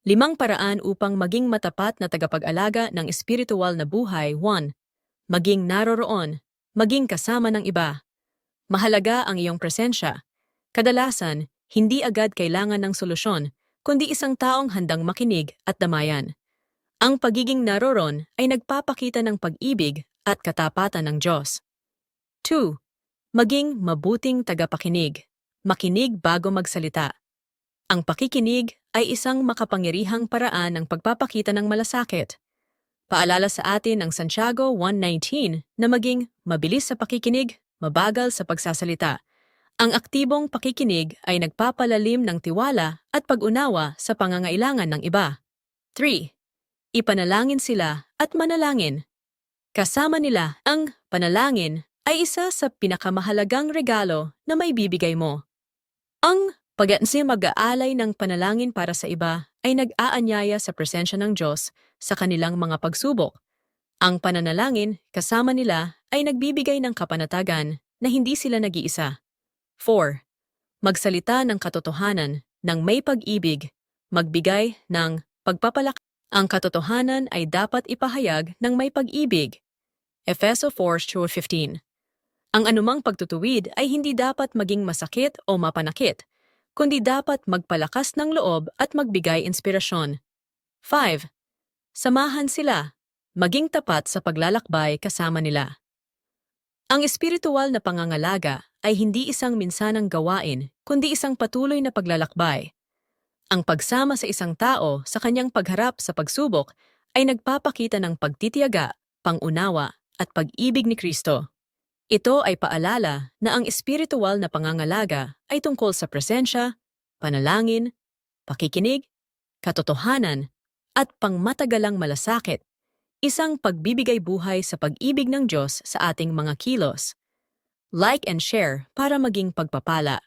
5 paraan upang maging matapat na tagapag-alaga ng espiritual na buhay. 1. Maging naroroon, maging kasama ng iba. Mahalaga ang iyong presensya. Kadalasan, hindi agad kailangan ng solusyon, kundi isang taong handang makinig at damayan. Ang pagiging naroon ay nagpapakita ng pag-ibig at katapatan ng Diyos. 2. Maging mabuting tagapakinig. Makinig bago magsalita. Ang pakikinig ay isang makapangyarihang paraan ng pagpapakita ng malasakit. Paalala sa atin ng Santiago 1:19 na maging mabilis sa pakikinig, mabagal sa pagsasalita. Ang aktibong pakikinig ay nagpapalalim ng tiwala at pag-unawa sa pangangailangan ng iba. 3. Ipanalangin sila at manalangin. Kasama nila ang panalangin ay isa sa pinakamahalagang regalo na may bibigay mo. Ang mag-aalay ng panalangin para sa iba ay nag-aanyaya sa presensya ng Diyos sa kanilang mga pagsubok. Ang pananalangin kasama nila ay nagbibigay ng kapanatagan na hindi sila nag-iisa. 4. Magsalita ng katotohanan ng may pag-ibig, magbigay ng pagpapalakas. Ang katotohanan ay dapat ipahayag ng may pag-ibig. Efeso 4:15. Ang anumang pagtutuwid ay hindi dapat maging masakit o mapanakit, kundi dapat magpalakas ng loob at magbigay inspirasyon. 5. Samahan sila, maging tapat sa paglalakbay kasama nila. Ang espiritual na pangangalaga ay hindi isang minsanang gawain, kundi isang patuloy na paglalakbay. Ang pagsama sa isang tao sa kanyang pagharap sa pagsubok ay nagpapakita ng pagtitiyaga, pangunawa, at pag-ibig ni Kristo. Ito ay paalala na ang espiritual na pangangalaga ay tungkol sa presensya, panalangin, pakikinig, katotohanan, at pangmatagalang malasakit, isang pagbibigay buhay sa pag-ibig ng Diyos sa ating mga kilos. Like and share para maging pagpapala.